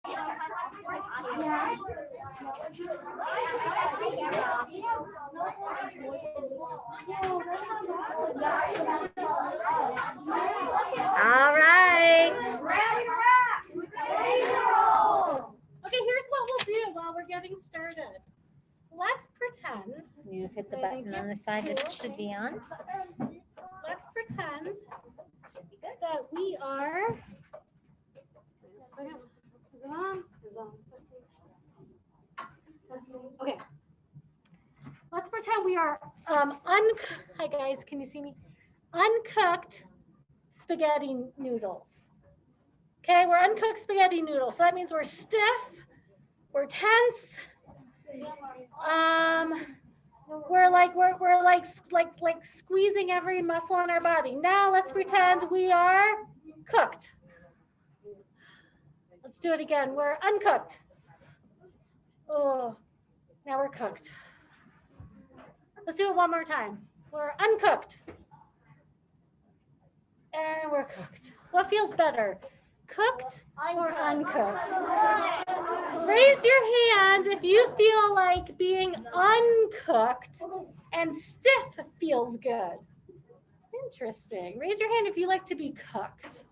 All right. Okay, here's what we'll do while we're getting started. Let's pretend. You just hit the button on the side that it should be on. Let's pretend that we are. Is it on? Is it on? Okay. Let's pretend we are Hi guys, can you see me? Uncooked spaghetti noodles. Okay, we're uncooked spaghetti noodles. So that means we're stiff, we're tense. We're like squeezing every muscle in our body. Now let's pretend we are cooked. Let's do it again. We're uncooked. Oh, now we're cooked. Let's do it one more time. We're uncooked. And we're cooked. What feels better? Cooked or uncooked? Raise your hand if you feel like being uncooked and stiff feels good. Interesting. Raise your hand if you like to be cooked.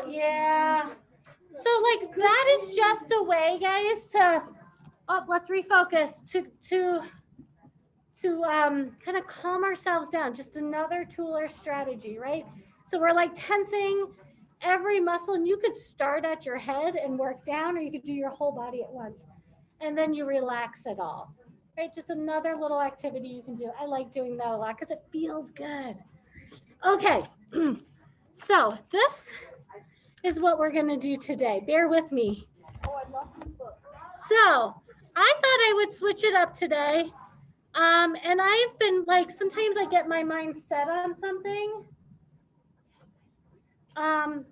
Yeah. So like that is just a way, guys, to let's refocus to kind of calm ourselves down. Just another tool or strategy, right? So we're like tensing every muscle, and you could start at your head and work down, or you could do your whole body at once, and then you relax it all, right? Just another little activity you can do. I like doing that a lot because it feels good. Okay, so this is what we're going to do today. Bear with me. So I thought I would switch it up today. And I've been like, sometimes I get my mind set on something, on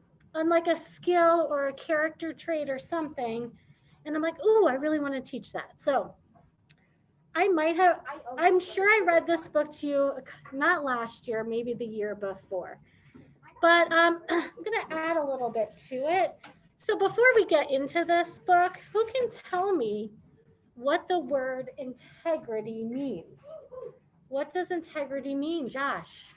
like a skill or a character trait or something. And I'm like, oh, I really want to teach that. So I'm sure I read this book to you, not last year, maybe the year before. But I'm going to add a little bit to it. So before we get into this book, who can tell me what the word integrity means? What does integrity mean, Josh?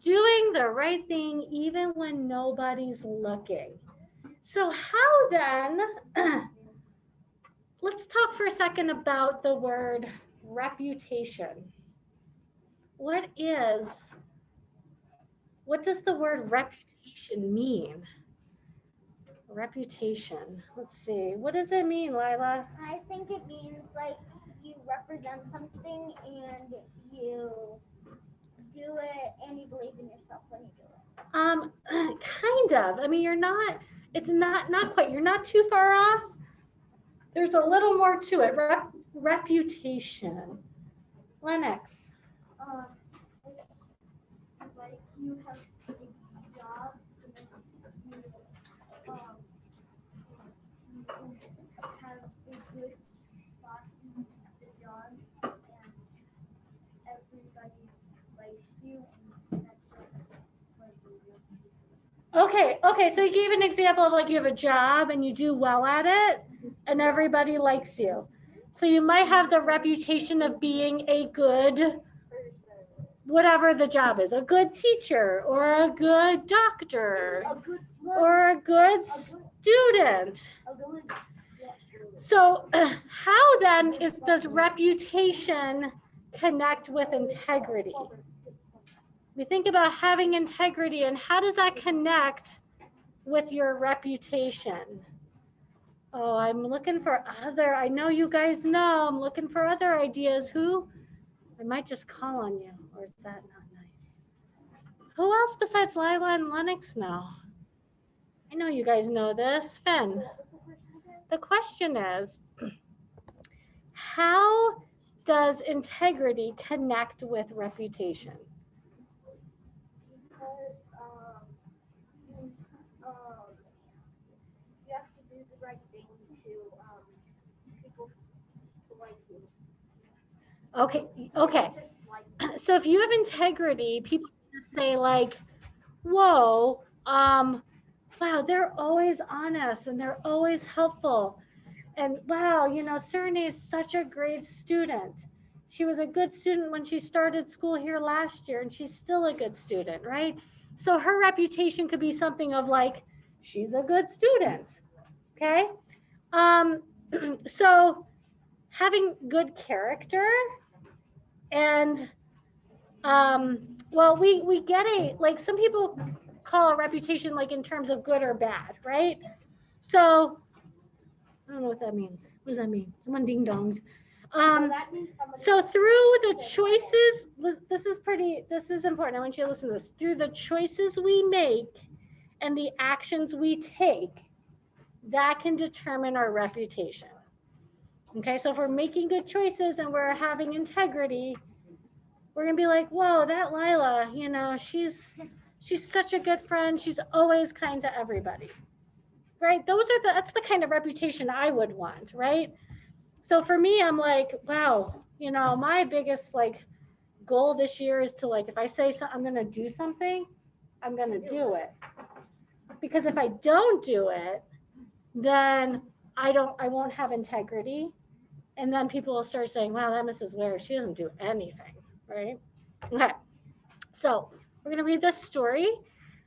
Doing the right thing even when nobody's looking. So how then, let's talk for a second about the word reputation. What does the word reputation mean? Reputation. Let's see. What does it mean, Lila? I think it means like you represent something and you do it and you believe in yourself when you do it. Kind of. I mean, it's not quite. You're not too far off. There's a little more to it. Reputation. Lennox. It's like you have a job and then you have a good spot in the job and everybody likes you and that's what you do. Okay. So you gave an example of like you have a job and you do well at it and everybody likes you. So you might have the reputation of being a good, whatever the job is, a good teacher or a good doctor or a good student. So how then does reputation connect with integrity? We think about having integrity and how does that connect with your reputation? Oh, I'm looking for I know you guys know, I'm looking for other ideas. Who? I might just call on you, or is that not nice? Who else besides Lila and Lennox know? I know you guys know this. Finn. The question is, how does integrity connect with reputation? Because you have to do the right thing to people who like you. Okay. So if you have integrity, people just say like, whoa, wow, they're always honest and they're always helpful. And wow, you know, Serene is such a great student. She was a good student when she started school here last year, and she's still a good student, right? So her reputation could be something of like, she's a good student, okay? So having good character and, well, we get like some people call a reputation like in terms of good or bad, right? So I don't know what that means. What does that mean? Someone ding donged. So through the choices, this is important. I want you to listen to this. Through the choices we make and the actions we take, that can determine our reputation. Okay, so if we're making good choices and we're having integrity, we're gonna be like, whoa, that Lila, you know, she's such a good friend. She's always kind to everybody. Right? That's the kind of reputation I would want, right? So for me, I'm like, wow, you know, my biggest like goal this year is to like, if I say I'm going to do something, I'm going to do it. Because if I don't do it, then I won't have integrity. And then people will start saying, wow, that Mrs. Ware, she doesn't do anything, right? Okay. So we're going to read this story.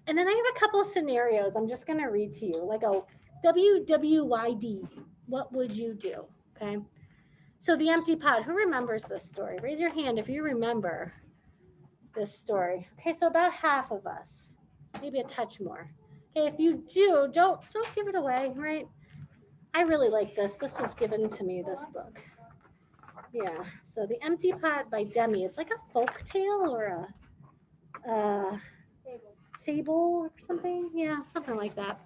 And then I have a couple of scenarios I'm just going to read to you, like a WWYD. What would you do? Okay. So the empty pot. Who remembers this story? Raise your hand if you remember this story. Okay. So about half of us, maybe a touch more. Okay. If you do, don't give it away, right? I really like this. This was given to me, this book. Yeah. So The Empty Pot by Demi. It's like a folk tale or a fable or something. Yeah, something like that.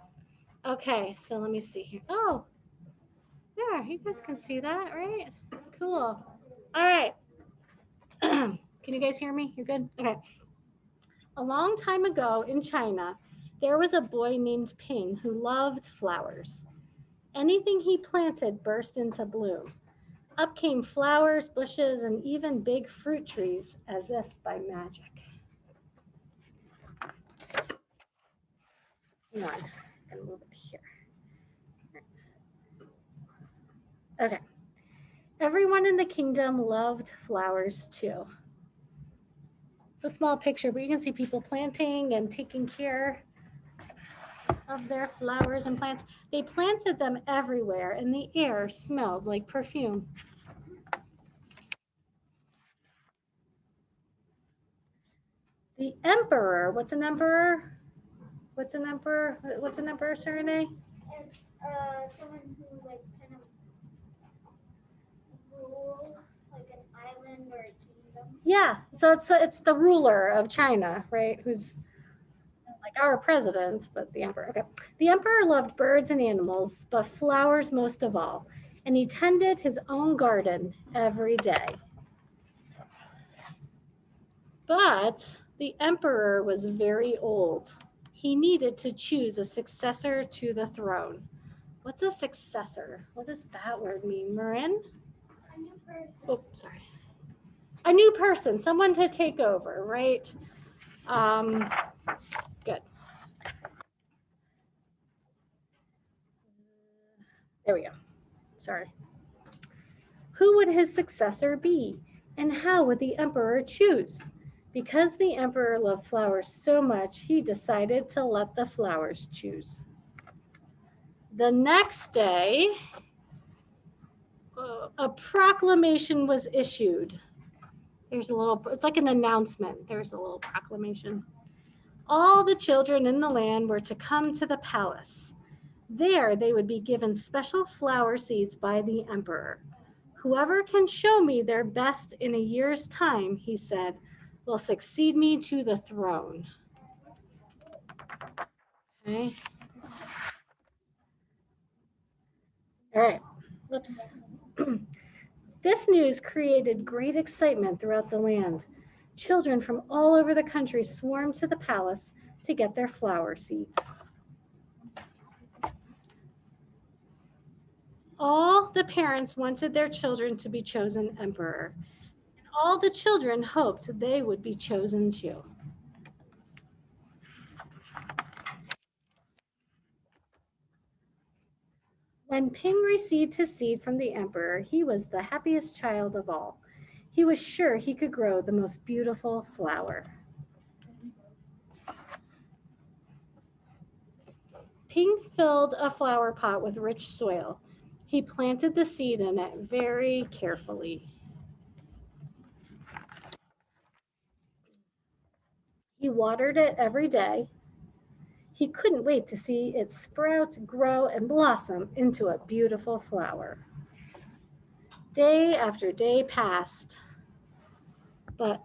Okay, so let me see here. Oh, yeah, you guys can see that, right? Cool. All right. Can you guys hear me? You're good? Okay. A long time ago in China, there was a boy named Ping who loved flowers. Anything he planted burst into bloom. Up came flowers, bushes, and even big fruit trees as if by magic. Hang on, I'm gonna move it here. Okay. Everyone in the kingdom loved flowers too. It's a small picture, but you can see people planting and taking care of their flowers and plants. They planted them everywhere, and the air smelled like perfume. The emperor, what's an emperor? What's an emperor, Serene? It's someone who like kind of rules like an island or a kingdom. Yeah, so it's the ruler of China, right? Who's like our president, but the emperor. Okay. The emperor loved birds and animals, but flowers most of all, and he tended his own garden every day. But the emperor was very old. He needed to choose a successor to the throne. What's a successor? What does that word mean, Marin? A new person. Oh, sorry. A new person, someone to take over, right? Good. There we go. Sorry. Who would his successor be? And how would the emperor choose? Because the emperor loved flowers so much, he decided to let the flowers choose. The next day, a proclamation was issued. It's like an announcement. There's a little proclamation. All the children in the land were to come to the palace. There, they would be given special flower seeds by the emperor. Whoever can show me their best in a year's time, he said, will succeed me to the throne. Okay. All right. Whoops. This news created great excitement throughout the land. Children from all over the country swarmed to the palace to get their flower seeds. All the parents wanted their children to be chosen emperor, and all the children hoped they would be chosen too. When Ping received his seed from the emperor, he was the happiest child of all. He was sure he could grow the most beautiful flower. Ping filled a flower pot with rich soil. He planted the seed in it very carefully. He watered it every day. He couldn't wait to see it sprout, grow, and blossom into a beautiful flower. Day after day passed, but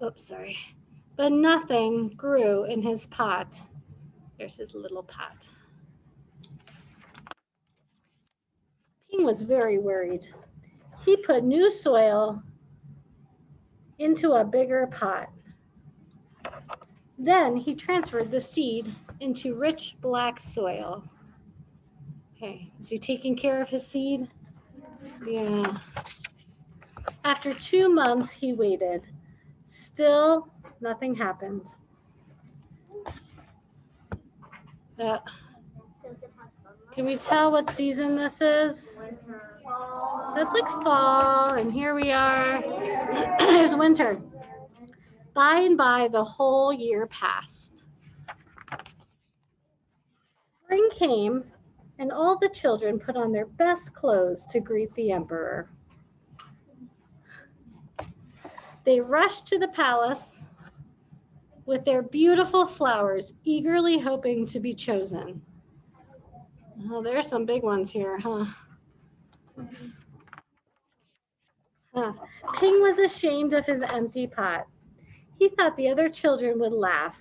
nothing grew in his pot. There's his little pot. Ping was very worried. He put new soil into a bigger pot. Then he transferred the seed into rich black soil. Okay, is he taking care of his seed? Yeah. After 2 months, he waited. Still, nothing happened. Can we tell what season this is? That's like fall, and here we are. There's winter. By and by, the whole year passed. Spring came, and all the children put on their best clothes to greet the emperor. They rushed to the palace with their beautiful flowers, eagerly hoping to be chosen. Oh, there are some big ones here, huh? Ping was ashamed of his empty pot. He thought the other children would laugh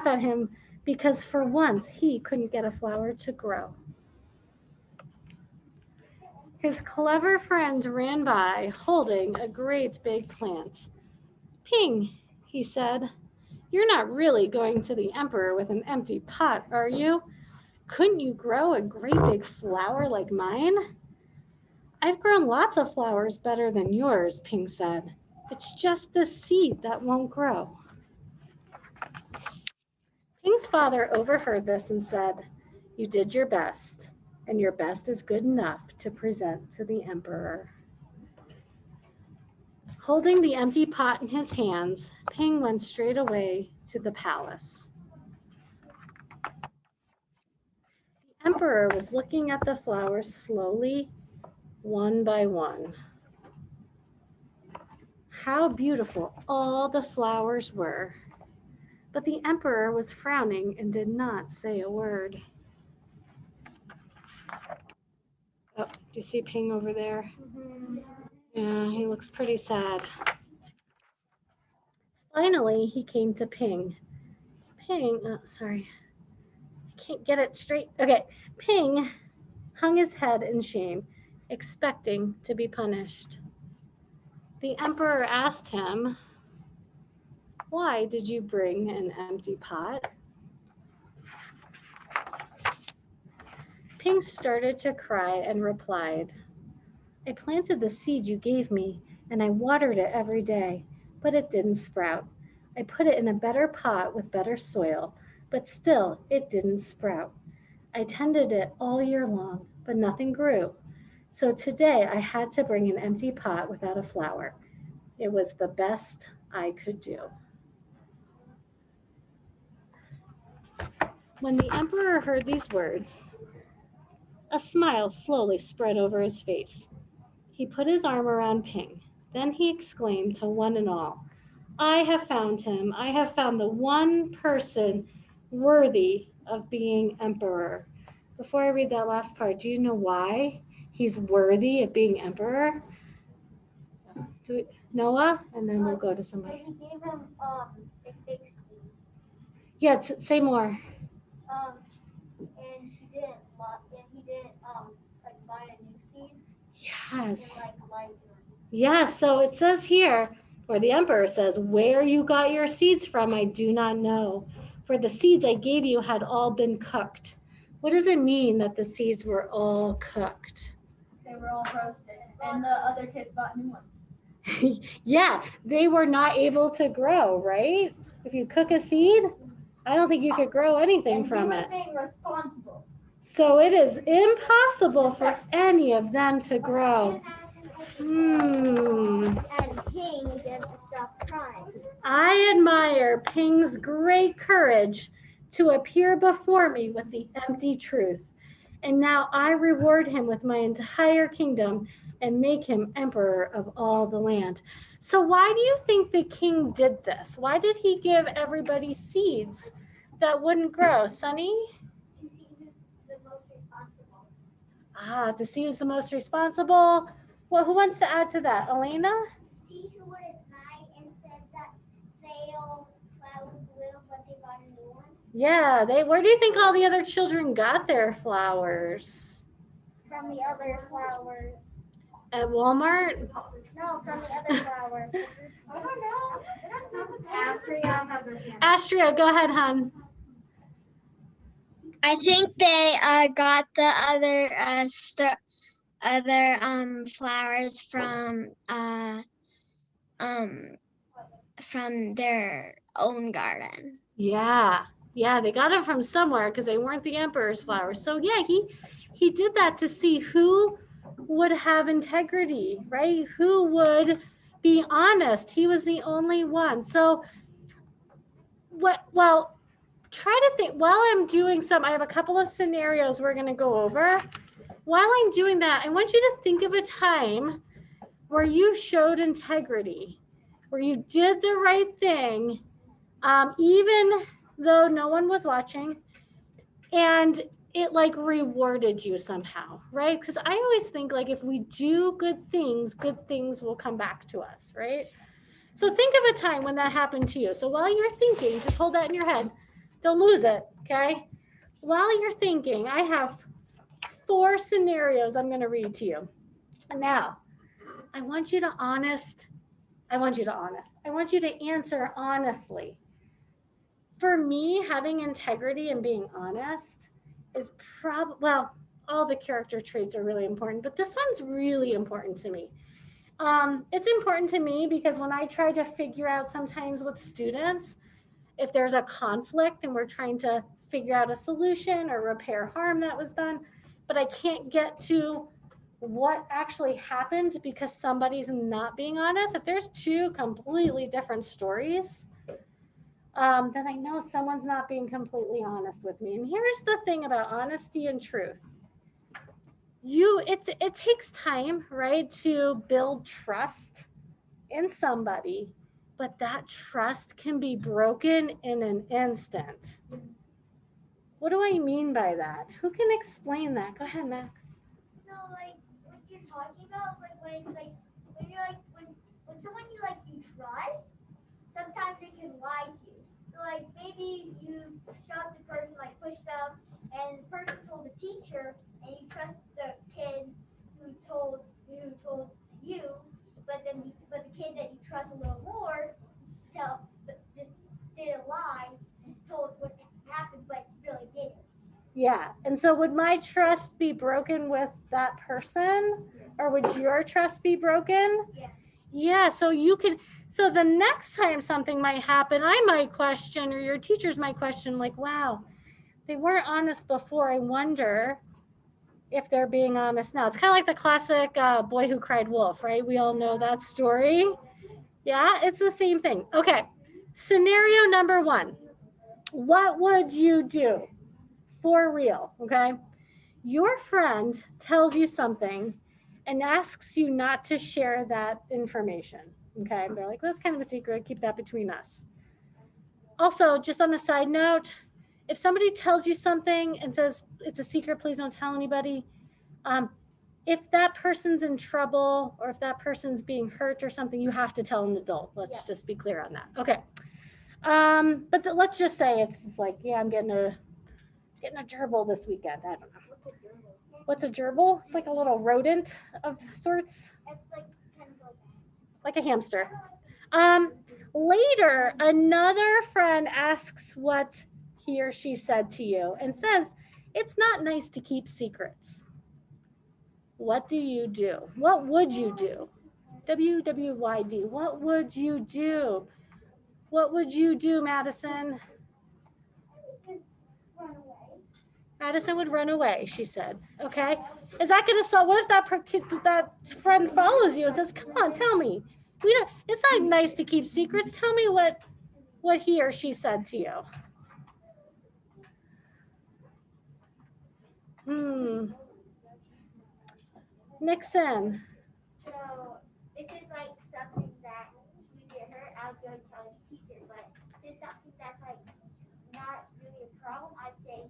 at him because for once he couldn't get a flower to grow. His clever friend ran by holding a great big plant. Ping, he said, you're not really going to the emperor with an empty pot, are you? Couldn't you grow a great big flower like mine? I've grown lots of flowers better than yours, Ping said. It's just the seed that won't grow. Ping's father overheard this and said, you did your best, and your best is good enough to present to the emperor. Holding the empty pot in his hands, Ping went straight away to the palace. The emperor was looking at the flowers slowly, one by one. How beautiful all the flowers were. But the emperor was frowning and did not say a word. Oh, do you see Ping over there? Mm-hmm. Yeah, he looks pretty sad. Finally, he came to Ping. I can't get it straight. Okay, Ping hung his head in shame, expecting to be punished. The emperor asked him, why did you bring an empty pot? Ping started to cry and replied, I planted the seed you gave me and I watered it every day, but it didn't sprout. I put it in a better pot with better soil, but still it didn't sprout. I tended it all year long, but nothing grew. So today I had to bring an empty pot without a flower. It was the best I could do. When the emperor heard these words, a smile slowly spread over his face. He put his arm around Ping. Then he exclaimed to one and all, I have found him. I have found the one person worthy of being emperor. Before I read that last part, do you know why he's worthy of being emperor? Noah, and then we'll go to somebody. He gave him a fake seed. Yeah, say more. And he didn't buy a new seed. Yes. And, Yeah, so it says here, or the emperor says, where you got your seeds from, I do not know. For the seeds I gave you had all been cooked. What does it mean that the seeds were all cooked? They were all roasted, and the other kids bought new ones. Yeah, they were not able to grow, right? If you cook a seed, I don't think you could grow anything from it. Being responsible. So it is impossible for any of them to grow. And Ping didn't stop crying. I admire Ping's great courage to appear before me with the empty truth. And now I reward him with my entire kingdom and make him emperor of all the land. So why do you think the king did this? Why did he give everybody seeds that wouldn't grow? Sonny? To see who's the most responsible. To see who's the most responsible. Well, who wants to add to that? Elena? See who would have died and said that they all flowers blew, but they got a new one. Yeah, where do you think all the other children got their flowers? From the other flowers. At Walmart? No, from the other flowers. I don't know. Astria, go ahead, hon. I think they got the other flowers from their own garden. Yeah, they got them from somewhere because they weren't the emperor's flowers. So yeah, he did that to see who would have integrity, right? Who would be honest. He was the only one. So try to think while I'm doing I have a couple of scenarios we're going to go over. While I'm doing that, I want you to think of a time where you showed integrity, where you did the right thing, even though no one was watching, and it like rewarded you somehow, right? Because I always think like if we do good things will come back to us, right? So think of a time when that happened to you. So while you're thinking, just hold that in your head. Don't lose it, okay? While you're thinking, I have 4 scenarios I'm going to read to you. Now, I want you to answer honestly. For me, having integrity and being honest is all the character traits are really important, but this one's really important to me. It's important to me because when I try to figure out sometimes with students, if there's a conflict and we're trying to figure out a solution or repair harm that was done, but I can't get to what actually happened because somebody's not being honest. If there's 2 completely different stories, then I know someone's not being completely honest with me. And here's the thing about honesty and truth. It takes time, right, to build trust in somebody, but that trust can be broken in an instant. What do I mean by that? Who can explain that? Go ahead, Max. So like what you're talking about, like when it's like when you're like when someone you trust, sometimes they can lie to you. So like maybe you shot the person, like pushed them, and the person told the teacher, and you trust the kid who told you, but the kid that you trust a little more just did a lie and just told what happened, but really didn't. Yeah, and so would my trust be broken with that person, or would your trust be broken? Yes. Yeah, so the next time something might happen, I might question, or your teachers might question, like, wow, they weren't honest before. I wonder if they're being honest now. It's kind of like the classic Boy Who Cried Wolf, right? We all know that story. Yeah, it's the same thing. Okay, scenario number 1. What would you do? For real, okay? Your friend tells you something and asks you not to share that information, okay? They're like, well, that's kind of a secret. Keep that between us. Also, just on a side note, if somebody tells you something and says, it's a secret, please don't tell anybody, if that person's in trouble or if that person's being hurt or something, you have to tell an adult. Let's just be clear on that. Okay. But let's just say it's just like, yeah, I'm getting a gerbil this weekend. I don't know. What's a gerbil? It's like a little rodent of sorts. It's like kind of like a hamster. Later, another friend asks what he or she said to you and says, it's not nice to keep secrets. What do you do? What would you do? WWYD. What would you do? What would you do, Madison? just run away. Addison would run away, she said. Okay. Is that going to solve? What if that friend follows you and says, come on, tell me. It's not nice to keep secrets. Tell me what he or she said to you. Nixon. So if it's like something that you get hurt, I'll go tell the teacher. But if it's something that's like not really a problem, I'd say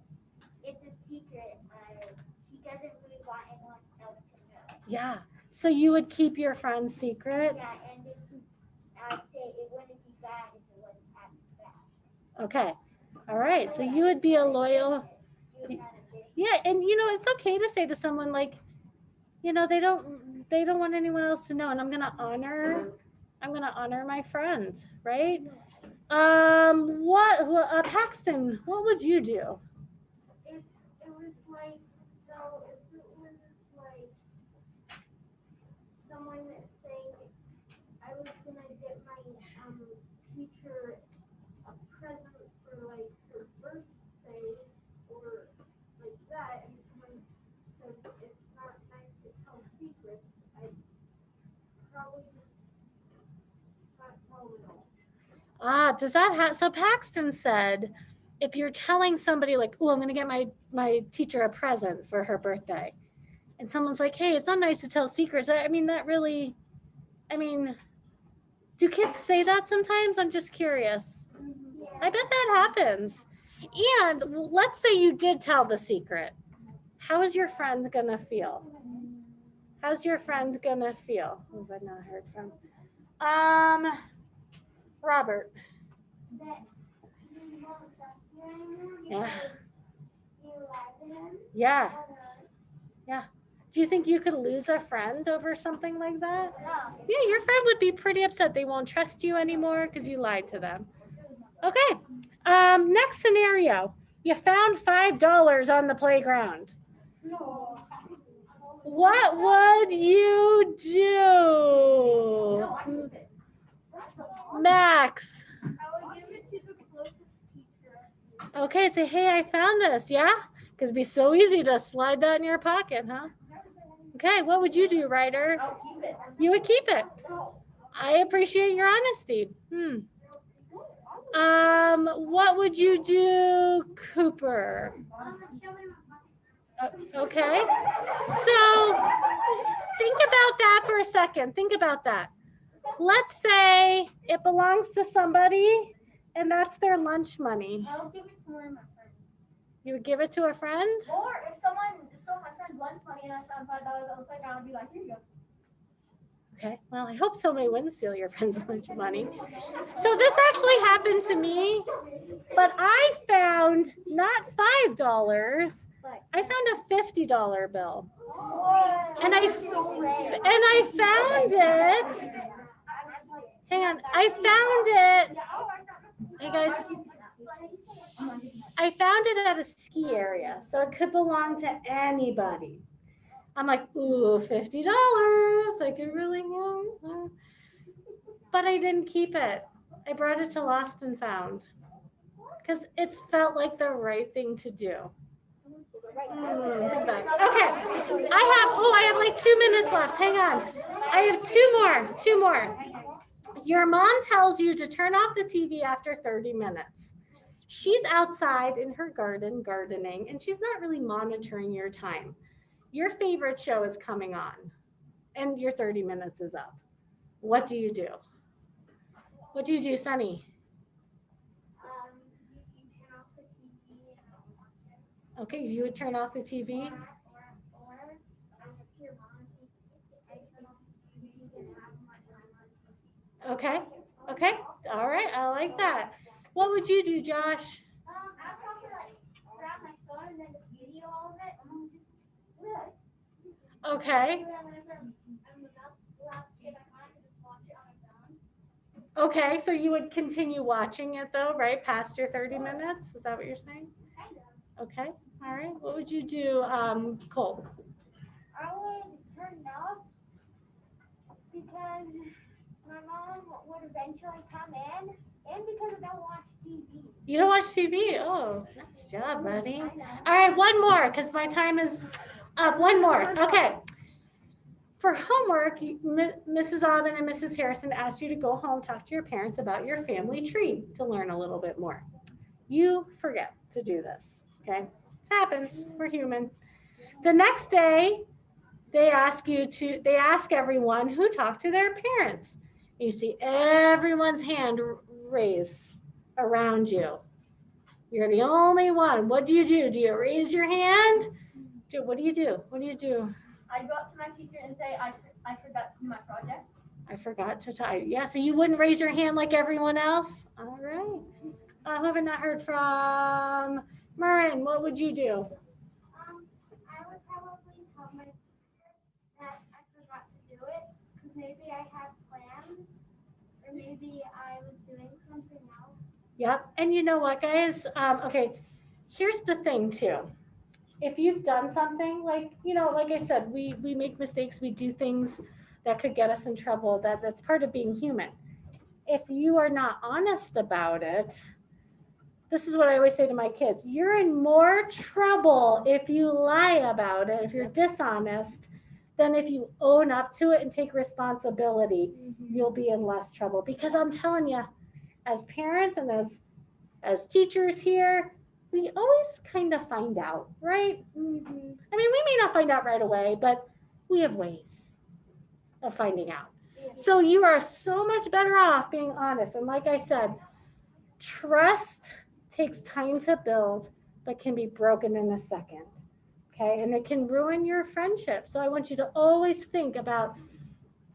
it's a secret. He doesn't really want anyone else to know. Yeah. So you would keep your friend's secret? Yeah, and I'd say it wouldn't be bad if it wasn't happening bad. Okay. All right. So you would be a loyal. Yeah, and it's okay to say to someone like, they don't want anyone else to know, and I'm gonna honor my friend, right? Paxton, what would you do? If it was like, so if it was like someone saying I was gonna get my teacher a present for like her birthday or like that, and someone said it's not nice to tell secrets, I'd probably just not tell it all. Does that so Paxton said, if you're telling somebody like, oh, I'm gonna get my teacher a present for her birthday, and someone's like, hey, it's not nice to tell secrets. Do kids say that sometimes? I'm just curious. I bet that happens. And let's say you did tell the secret. How is your friend gonna feel? How's your friend gonna feel? Who have I not heard from? Robert. That you won't trust me anymore Yeah. because you lied to him. Yeah. Do you think you could lose a friend over something like that? No. Yeah, your friend would be pretty upset. They won't trust you anymore because you lied to them. Okay. Next scenario. You found $5 on the playground. No. What would you do? Max. I would give it to the closest teacher. Okay, say, hey, I found this. Yeah? Because it'd be so easy to slide that in your pocket, huh? Okay, what would you do, Ryder? I'll keep it. You would keep it. I appreciate your honesty. What would you do, Cooper? Okay. So think about that for a second. Think about that. Let's say it belongs to somebody and that's their lunch money. I'll give it to one of my friends. You would give it to a friend? Or if someone stole my friend's lunch money and I found $5 on the playground, I'd be like, here you go. Okay, well, I hope somebody wouldn't steal your friend's lunch money. So this actually happened to me, but I found not $5, I found a $50 bill. And I found it. Hang on, I found it. Hey guys, I found it at a ski area, so it could belong to anybody. I'm like, ooh, $50. I could really, but I didn't keep it. I brought it to Lost and Found because it felt like the right thing to do. Okay, I have like 2 minutes left. Hang on. I have two more. Your mom tells you to turn off the TV after 30 minutes. She's outside in her garden gardening, and she's not really monitoring your time. Your favorite show is coming on, and your 30 minutes is up. What do you do? What do you do, Sunny? You can turn off the TV and I'll watch it. Okay, you would turn off the TV? Or I'm with your mom. I turn off the TV and have my time on TV. Okay, all right, I like that. What would you do, Josh? I'd probably like grab my phone and then just video all of it. And then just Okay, whenever I'm allowed to get my phone, I can just watch it on my phone. okay, so you would continue watching it though, right, past your 30 minutes? Is that what you're saying? Kind of. Okay, all right. What would you do, Cole? I would turn it off because my mom would eventually come in And because I don't watch TV. You don't watch TV? Oh, nice job, buddy. All right, one more because my time is up. One more. Okay. For homework, Mrs. Aubin and Mrs. Harrison asked you to go home, talk to your parents about your family tree to learn a little bit more. You forget to do this, okay? It happens. We're human. The next day, they ask everyone who talked to their parents. You see everyone's hand raised around you. You're the only one. What do? Do you raise your hand? What do you do? What do you do? I go up to my teacher and say, I forgot to do my project. I forgot to tie. Yeah, so you wouldn't raise your hand like everyone else? All right. Who have I not heard from? Marin, what would you do? I would probably tell my teacher that I forgot to do it because maybe I had plans or maybe I was doing something else. Yep. And you know what, guys? Okay, here's the thing too. If you've done something like I said, we make mistakes, we do things that could get us in trouble. That's part of being human. If you are not honest about it, this is what I always say to my kids. You're in more trouble if you lie about it, if you're dishonest, than if you own up to it and take responsibility. You'll be in less trouble. Because I'm telling you, as parents and as teachers here, we always kind of find out, right? I mean, we may not find out right away, but we have ways of finding out. So you are so much better off being honest. And like I said, trust takes time to build, but can be broken in a second. Okay. And it can ruin your friendship. So I want you to always think about,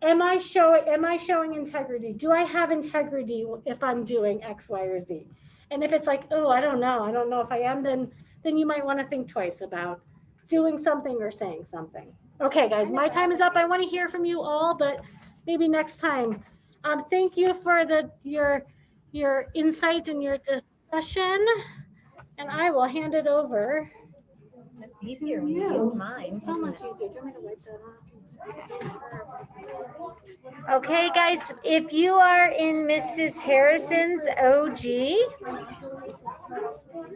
am I showing integrity? Do I have integrity if I'm doing X, Y, or Z? And if it's like, oh, I don't know if I am, then you might want to think twice about doing something or saying something. Okay, guys, my time is up. I want to hear from you all, but maybe next time. Thank you for your insight and your discussion, and I will hand it over. It's easier when you use mine. So much easier. Do you want me to wipe that off? Okay, guys, if you are in Mrs. Harrison's OG,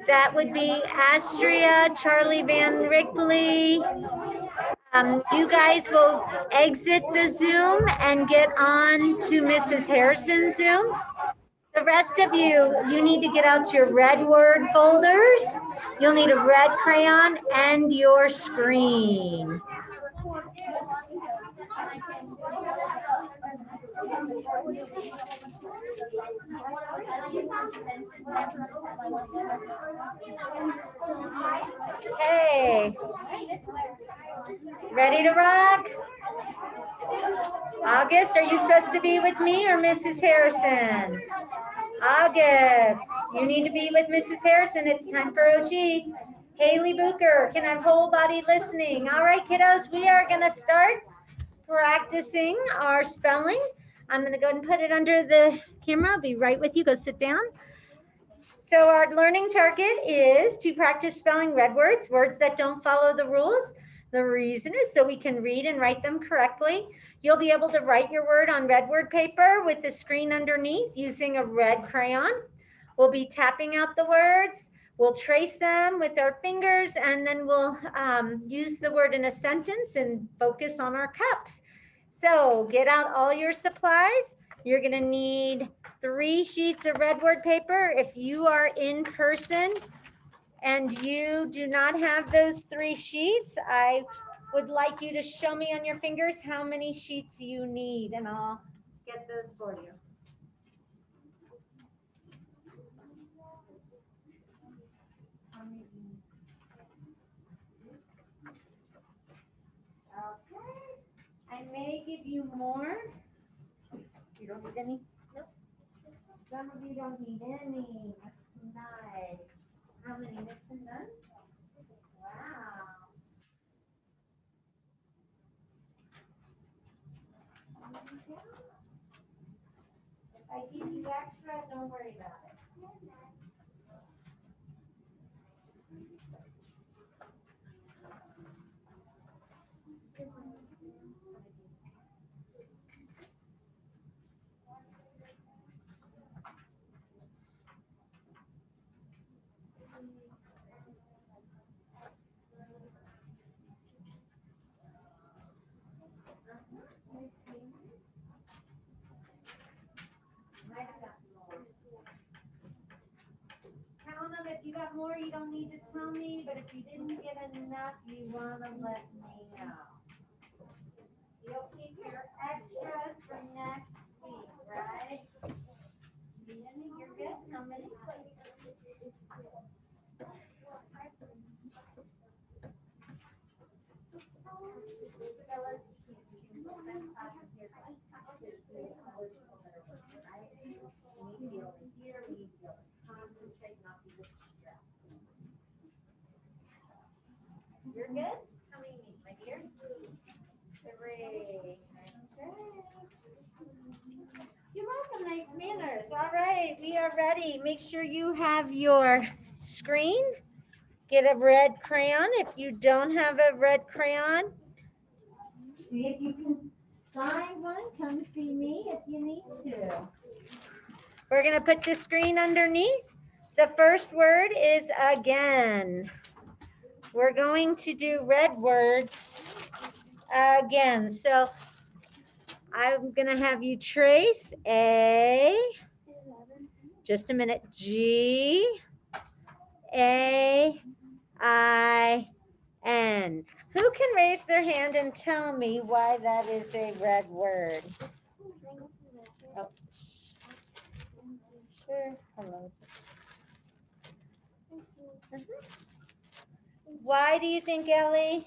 that would be Astria, Charlie Van Rickley. You guys will exit the Zoom and get on to Mrs. Harrison's Zoom. The rest of you need to get out your red word folders. You'll need a red crayon and your screen. Okay. Ready to rock? August, are you supposed to be with me or Mrs. Harrison? August, you need to be with Mrs. Harrison. It's time for OG. Haley Booker, can I have whole body listening? All right, kiddos, we are going to start practicing our spelling. I'm going to go ahead and put it under the camera. I'll be right with you. Go sit down. So our learning target is to practice spelling red words, words that don't follow the rules. The reason is so we can read and write them correctly. You'll be able to write your word on red word paper with the screen underneath using a red crayon. We'll be tapping out the words. We'll trace them with our fingers, and then we'll use the word in a sentence and focus on our cups. So get out all your supplies. You're going to need 3 sheets of red word paper. If you are in person and you do not have those 3 sheets, I would like you to show me on your fingers how many sheets you need, and I'll get those for you. Okay, I may give you more. You don't need any? Nope. Some of you don't need any. Nice. How many mixed and done? Wow. If I give you extra, don't worry about it. got more, you don't need to tell me, but if you didn't get enough, you wanna let me know. You'll keep your extras for next week, right? You're good, how many? You're good? How many need, my dear? 3. You're welcome, nice manners. All right, we are ready. Make sure you have your screen. Get a red crayon. If you don't have a red crayon, see if you can find one. Come see me if you need to. We're going to put the screen underneath. The first word is again. We're going to do red words again. So I'm going to have you trace A, just a minute, G, A, I, N. Who can raise their hand and tell me why that is a red word? Oh. Sure. Hello. Why do you think, Ellie?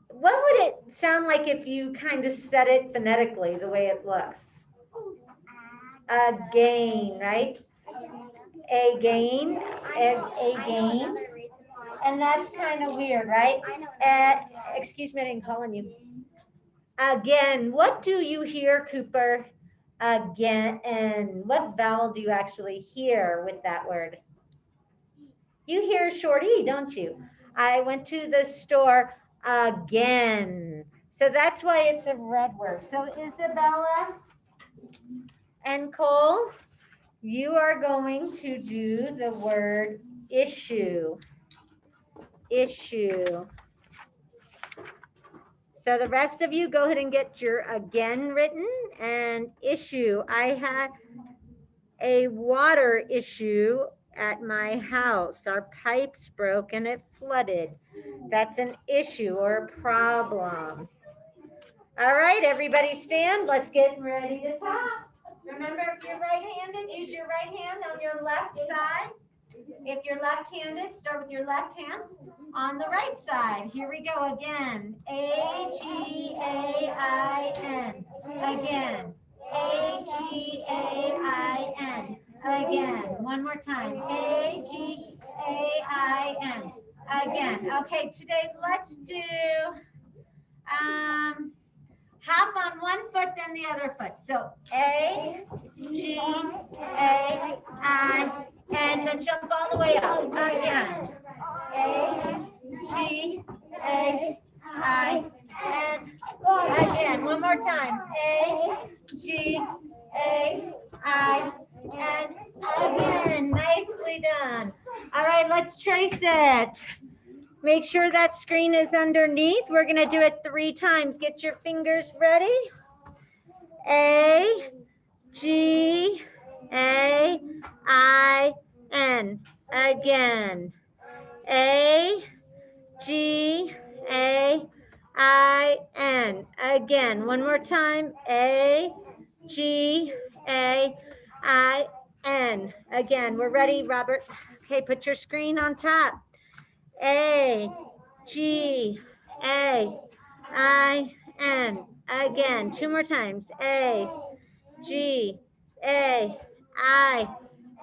What would it sound like if you kind of said it phonetically, the way it looks? Again, right? Again, again. And that's kind of weird, right? Excuse me, I didn't call on you. Again, what do you hear, Cooper? Again, and what vowel do you actually hear with that word? You hear a short E, don't you? I went to the store again. So that's why it's a red word. So Isabella and Cole, you are going to do the word issue. Issue. So the rest of you go ahead and get your again written and issue. I had a water issue at my house. Our pipes broke and it flooded. That's an issue or a problem. All right, everybody stand. Let's get ready to talk. Remember, if you're right-handed, use your right hand on your left side. If you're left-handed, start with your left hand on the right side. Here we go again. A-G-A-I-N. Again. A-G-A-I-N. Again. One more time. A-G-A-I-N. Again. Okay, today let's do hop on one foot, then the other foot. So A-G-A-I-N, then jump all the way up. Again. A-G-A-I-N. Again. One more time. A-G-A-I-N. Again. Nicely done. All right, let's trace it. Make sure that screen is underneath. We're going to do it 3 times. Get your fingers ready. A, G, A, I, N. Again. A, G, A, I, N. Again. One more time. A, G, A, I, N. Again. We're ready, Robert. Okay, put your screen on top. A, G, A, I, N. Again, 2 more times. A, G, A, I,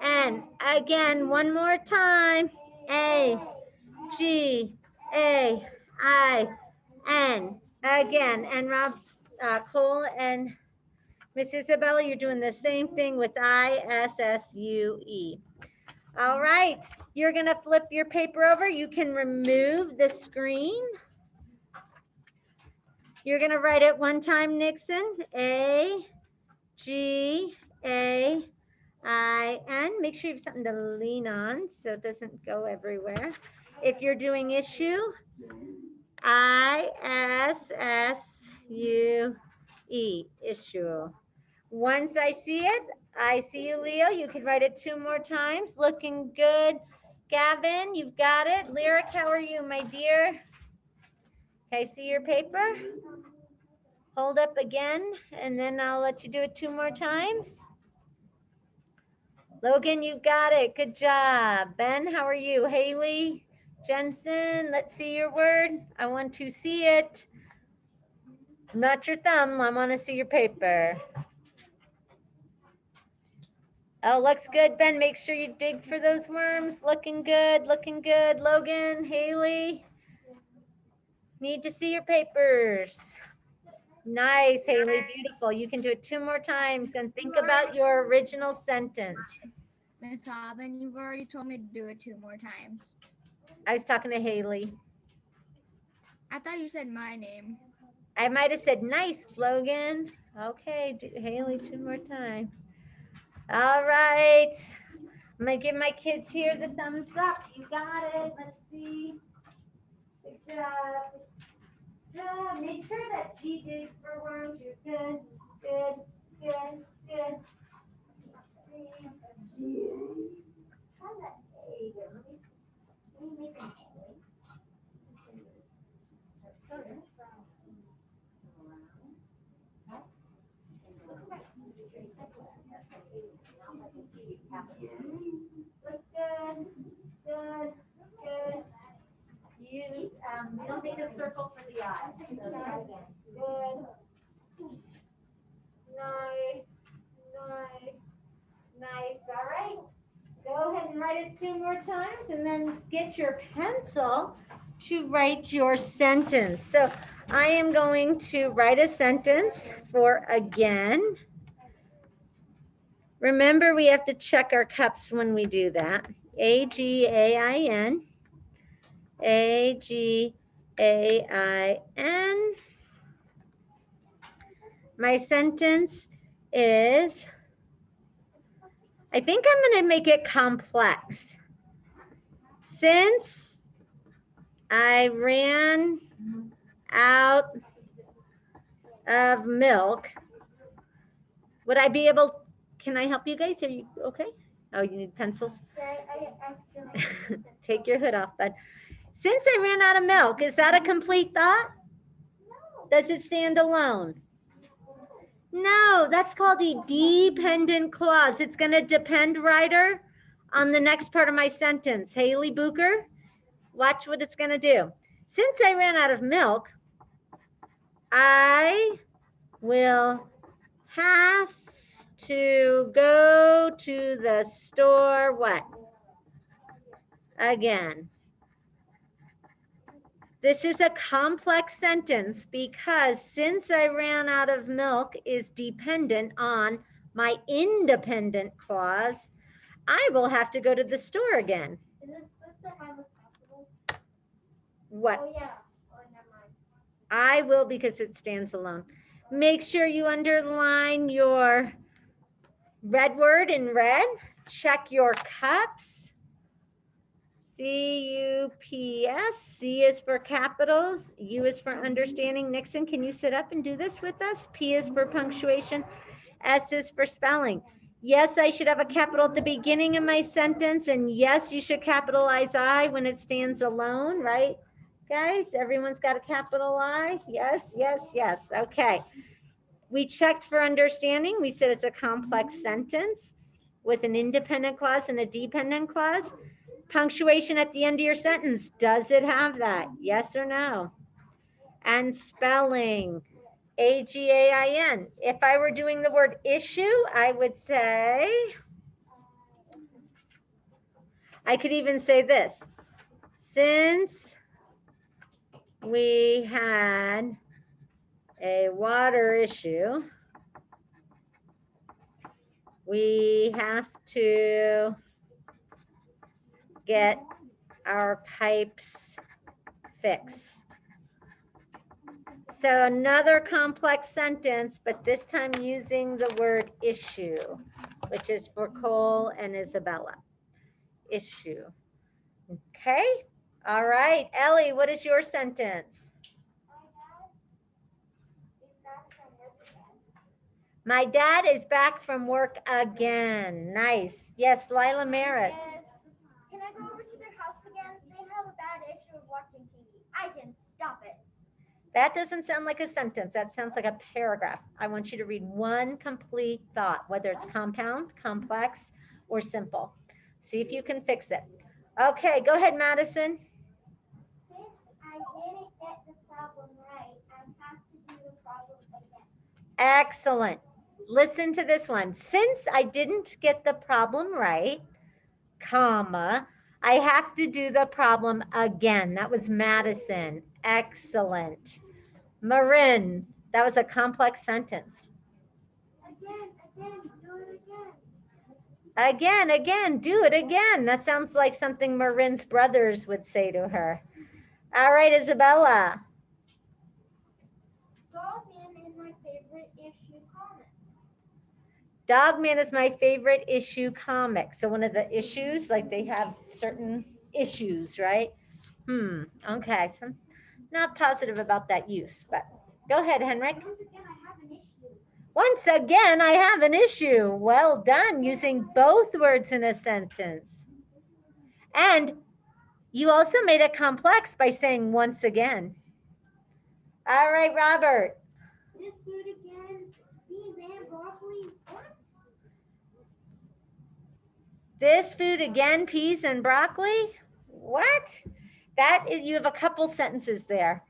N. Again, 1 more time. A, G, A, I, N. Again, and Cole and Miss Isabella, you're doing the same thing with I-S-S-U-E. All right, you're going to flip your paper over. You can remove the screen. You're going to write it one time, Nixon. A, G, A, I, N. Make sure you have something to lean on so it doesn't go everywhere. If you're doing issue, I-S-S-U-E, issue. Once I see it, I see you, Leo. You can write it 2 more times. Looking good. Gavin, you've got it. Lyric, how are you, my dear? Can I see your paper? Hold up again, and then I'll let you do it 2 more times. Logan, you got it. Good job. Ben, how are you? Haley, Jensen, let's see your word. I want to see it. Not your thumb. I want to see your paper. Oh, looks good, Ben. Make sure you dig for those worms. Looking good, looking good. Logan, Haley, need to see your papers. Nice, Haley, beautiful. You can do it 2 more times and think about your original sentence. Miss Auburn, you've already told me to do it 2 more times. I was talking to Haley. I thought you said my name. I might have said nice, Logan. Okay, Haley, 2 more times. All right. I'm gonna give my kids here the thumbs up. You got it. Let's see. Good job. Good. Make sure that G digs for worms. You're good. Good. Good. Good. How's that A there? Let me make an A. Looks good. Good. Good. You don't make a circle for the eye. So try again. Good. Nice. Nice. Nice. All right. Go ahead and write it 2 more times and then get your pencil to write your sentence. So I am going to write a sentence for again. Remember, we have to check our cups when we do that. A-G-A-I-N. A-G-A-I-N. My sentence is, I think I'm going to make it complex. Since I ran out of milk, would I be able, can I help you guys? Are you okay? Oh, you need pencils? Take your hood off, bud. Since I ran out of milk, is that a complete thought? Does it stand alone? No, that's called a dependent clause. It's going to depend, writer, on the next part of my sentence. Haley Booker, watch what it's going to do. Since I ran out of milk, I will have to go to the store, what? Again. This is a complex sentence because since I ran out of milk is dependent on my independent clause, I will have to go to the store again. Is it supposed to have a capital? What? Oh, yeah. Oh, never mind. I will because it stands alone. Make sure you underline your red word in red. Check your cups. C-U-P-S. C is for capitals. U is for understanding. Nixon, can you sit up and do this with us? P is for punctuation. S is for spelling. Yes, I should have a capital at the beginning of my sentence. And yes, you should capitalize I when it stands alone, right? Guys, everyone's got a capital I? Yes, yes, yes. Okay. We checked for understanding. We said it's a complex sentence with an independent clause and a dependent clause. Punctuation at the end of your sentence, does it have that? Yes or no? And spelling, A-G-A-I-N. If I were doing the word issue, I would say, I could even say this. Since we had a water issue, we have to get our pipes fixed. So another complex sentence, but this time using the word issue, which is for Cole and Isabella. Issue. Okay. All right. Ellie, what is your sentence? My dad is back from work again. Nice. Yes, Lila Maris. Yes. Can I go over to their house again? They have a bad issue of watching TV. I can stop it. That doesn't sound like a sentence. That sounds like a paragraph. I want you to read one complete thought, whether it's compound, complex, or simple. See if you can fix it. Okay, go ahead, Madison. Since I didn't get the problem right, I have to do the problem again. Excellent. Listen to this one. Since I didn't get the problem right, comma, I have to do the problem again. That was Madison. Excellent. Marin, that was a complex sentence. Again, do it again. Again, do it again. That sounds like something Marin's brothers would say to her. All right, Isabella. Dogman is my favorite issue comic. Dogman is my favorite issue comic. So one of the issues, like they have certain issues, right? Okay. So I'm not positive about that use, but go ahead, Henrik. Once again, I have an issue. Once again, I have an issue. Well done, using both words in a sentence. And you also made it complex by saying once again. All right, Robert. This food again, beans and broccoli. What? This food again, peas and broccoli? What? That is, you have a couple sentences there.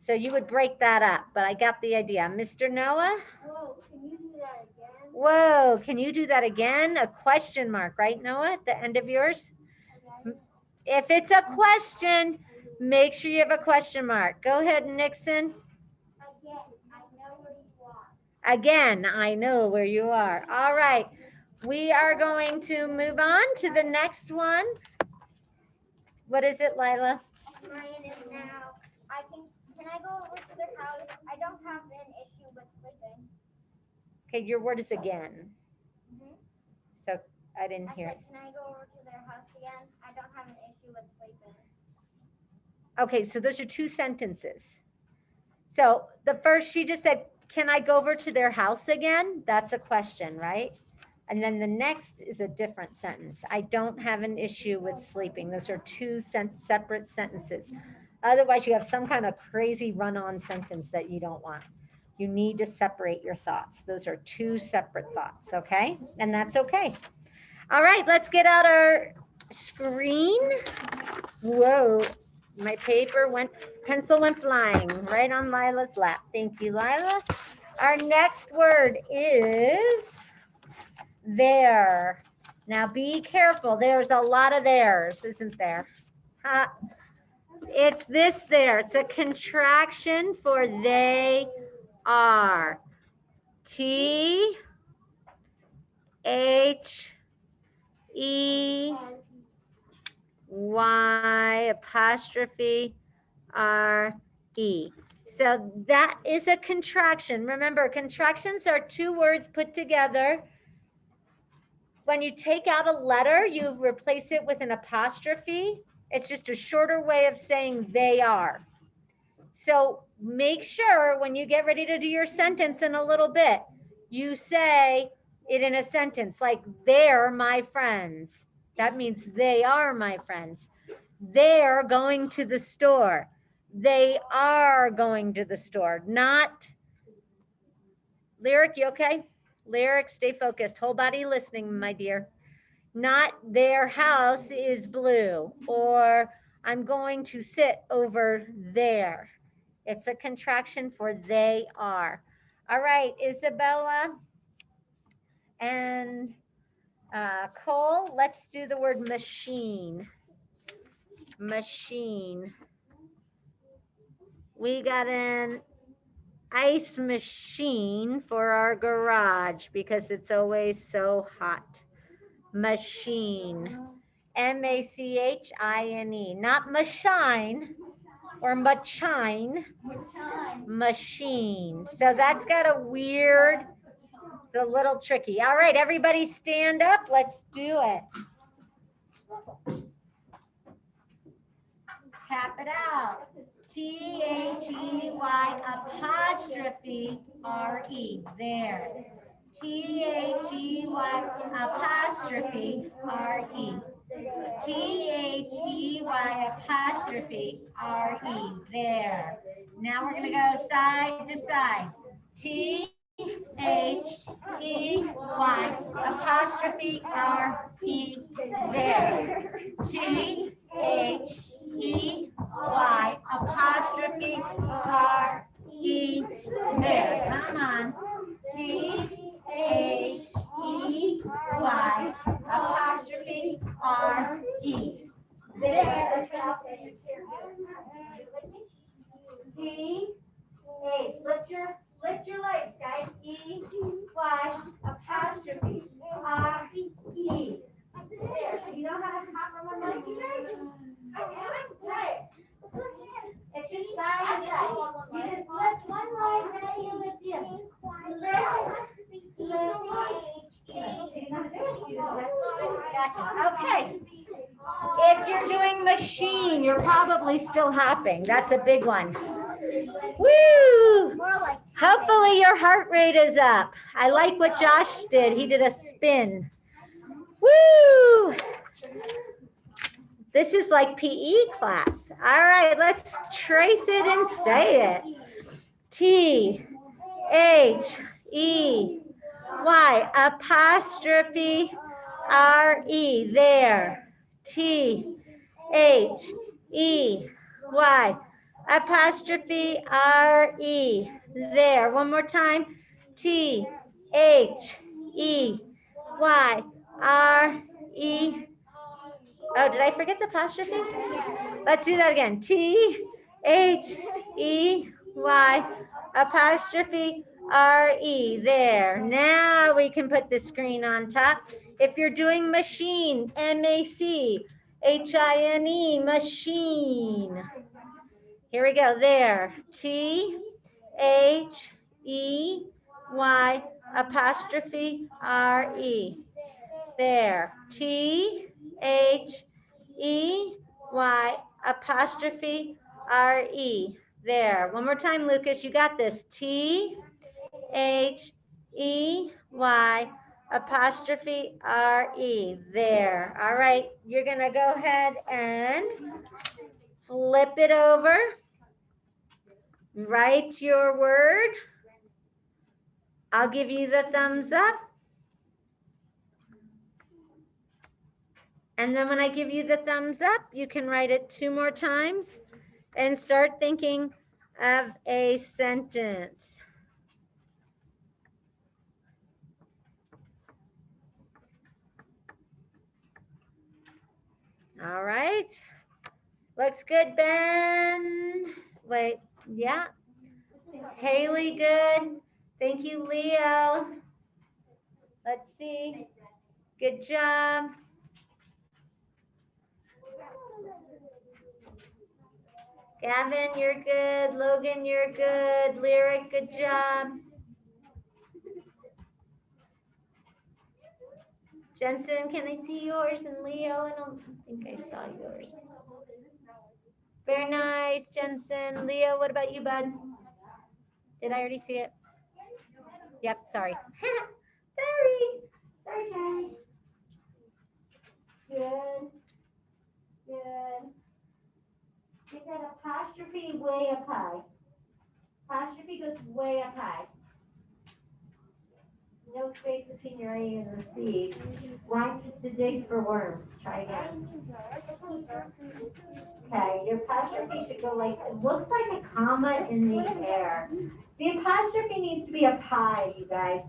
So you would break that up, but I got the idea. Mr. Noah? Whoa, can you do that again? Whoa, can you do that again? A question mark, right, Noah, at the end of yours? If it's a question, make sure you have a question mark. Go ahead, Nixon. Again, I know where you are. Again, I know where you are. All right, we are going to move on to the next one. What is it, Lila? Mine is now. Can I go over to their house? I don't have an issue with sleeping. Okay, your word is again. Mhm. So I didn't I hear said, it. can I go over to their house again? I don't have an issue with sleeping. Okay, so those are two sentences. So the first, she just said, can I go over to their house again? That's a question, right? And then the next is a different sentence. I don't have an issue with sleeping. Those are two separate sentences. Otherwise, you have some kind of crazy run-on sentence that you don't want. You need to separate your thoughts. Those are two separate thoughts, okay? And that's okay. All right, let's get out our screen. Whoa, my pencil went flying right on Lila's lap. Thank you, Lila. Our next word is there. Now be careful. There's a lot of theirs, isn't there? It's this there. It's a contraction for they are. T H E Y apostrophe R E. So that is a contraction. Remember, contractions are two words put together. When you take out a letter, you replace it with an apostrophe. It's just a shorter way of saying they are. So make sure when you get ready to do your sentence in a little bit, you say it in a sentence like, they're my friends. That means they are my friends. They're going to the store. They are going to the store. Not, Lyric, you okay? Lyric, stay focused. Whole body listening, my dear. Not their house is blue, or I'm going to sit over there. It's a contraction for they are. All right, Isabella and Cole, let's do the word machine. Machine. We got an ice machine for our garage because it's always so hot. Machine. M-A-C-H-I-N-E. Not machine or machine. Machine. So that's got a weird, it's a little tricky. All right, everybody stand up. Let's do it. Tap it out. T-H-E-Y apostrophe R-E. There. T-H-E-Y apostrophe R-E. T-H-E-Y apostrophe R-E. There. Now we're going to go side to side. T-H-E-Y apostrophe R-E. There. T-H-E-Y apostrophe R-E. There. Come on. T-H-E-Y apostrophe R-E. There. T-H. Lift your legs, guys. E-Y apostrophe R-E. There. You know how to hop on one leg, you guys? Right. It's just side to side. You just lift one leg, then you lift the other. Gotcha. Okay. If you're doing machine, you're probably still hopping. That's a big one. Woo! Hopefully your heart rate is up. I like what Josh did. He did a spin. Woo! This is like PE class. All right, let's trace it and say it. T-H-E-Y apostrophe R-E. There. T-H-E-Y apostrophe R-E. There. One more time. T-H-E-Y R-E. Oh, did I forget the apostrophe? Let's do that again. T-H-E-Y apostrophe R-E. There. Now we can put the screen on top. If you're doing machine, M-A-C-H-I-N-E, machine. Here we go. There. T-H-E-Y apostrophe R-E. There. T-H-E-Y apostrophe R-E. There. One more time, Lucas. You got this. T-H-E-Y apostrophe R-E. There. All right. You're going to go ahead and flip it over. Write your word. I'll give you the thumbs up. And then when I give you the thumbs up, you can write it 2 more times and start thinking of a sentence. All right. Looks good, Ben. Wait, yeah. Haley, good. Thank you, Leo. Let's see. Good job. Gavin, you're good. Logan, you're good. Lyric, good job. Jensen, can I see yours? And Leo, I don't think I saw yours. Very nice, Jensen. Leo, what about you, bud? Did I already see it? Yep, sorry. Sorry, Carrie. Good. Good. Get that apostrophe way up high. Apostrophe goes way up high. No space between your A and the C. Rhymes to dig for worms. Try again. Okay, your apostrophe should go like, it looks like a comma in the air. The apostrophe needs to be up high, you guys.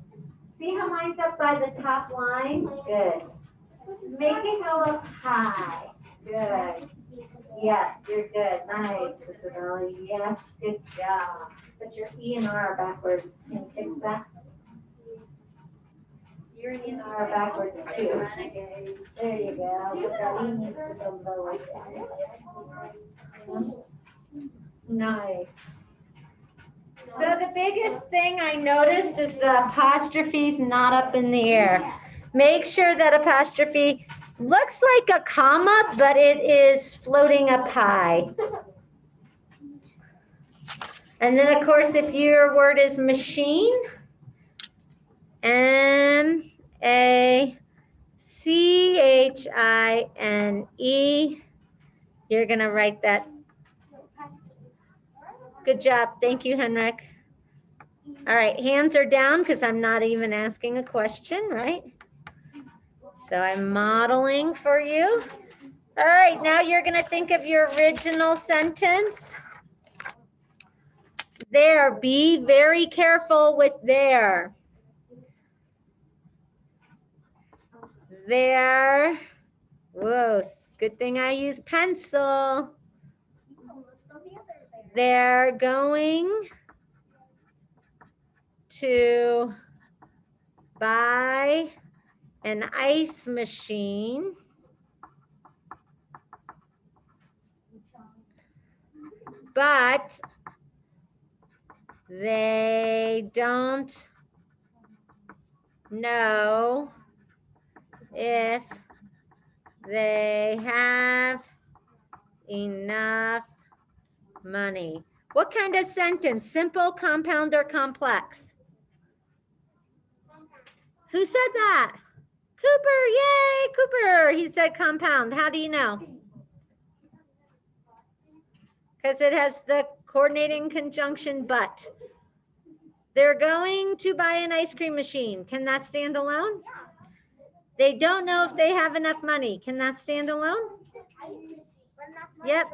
See how mine's up by the top line? Good. Make it go up high. Good. Yes, you're good. Nice, Isabella. Yes, good job. But your E and R are backwards. Can you fix that? Your E and R are backwards too. There you go. But that E needs to go low like that. Nice. So the biggest thing I noticed is the apostrophe's not up in the air. Make sure that apostrophe looks like a comma, but it is floating up high. And then, of course, if your word is machine, M-A-C-H-I-N-E. You're going to write that. Good job. Thank you, Henrik. All right, hands are down because I'm not even asking a question, right? So I'm modeling for you. All right, now you're going to think of your original sentence. There, be very careful with there. There. Whoa, good thing I use pencil. They're going to buy an ice machine. But they don't know if they have enough money. What kind of sentence? Simple, compound, or complex? Who said that? Cooper, yay, Cooper. He said compound. How do you know? Because it has the coordinating conjunction but. They're going to buy an ice cream machine. Can that stand alone? They don't know if they have enough money. Can that stand alone? Yep.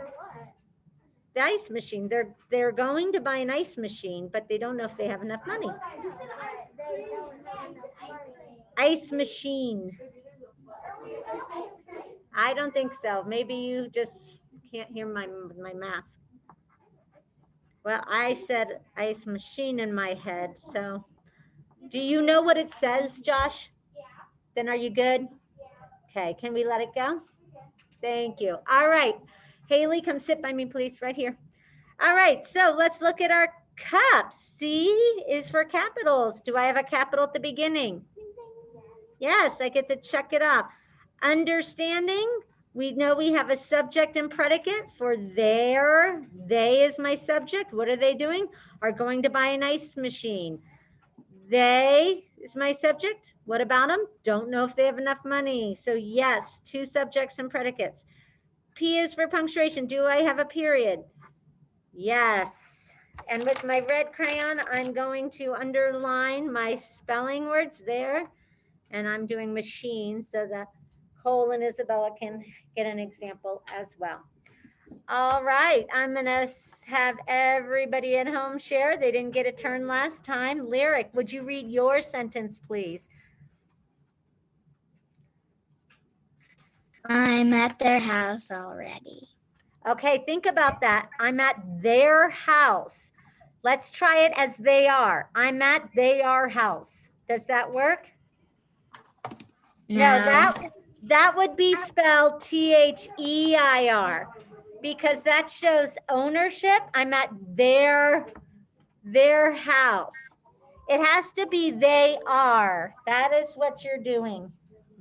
The ice machine. They're going to buy an ice machine, but they don't know if they have enough money. Ice machine. I don't think so. Maybe you just can't hear my mask. Well, I said ice machine in my head. So do you know what it says, Josh? Then are you good? Okay, can we let it go? Thank you. All right. Haley, come sit by me, please, right here. All right, so let's look at our cups. C is for capitals. Do I have a capital at the beginning? Yes, I get to check it off. Understanding, we know we have a subject and predicate for there. They is my subject. What are they doing? Are going to buy an ice machine. They is my subject. What about them? Don't know if they have enough money. So yes, two subjects and predicates. P is for punctuation. Do I have a period? Yes. And with my red crayon, I'm going to underline my spelling words there. And I'm doing machine so that Cole and Isabella can get an example as well. All right, I'm gonna have everybody at home share. They didn't get a turn last time. Lyric, would you read your sentence, please? I'm at their house already. Okay, think about that. I'm at their house. Let's try it as they are. I'm at their house. Does that work? No, that would be spelled T-H-E-I-R because that shows ownership. I'm at their house. It has to be they are. That is what you're doing.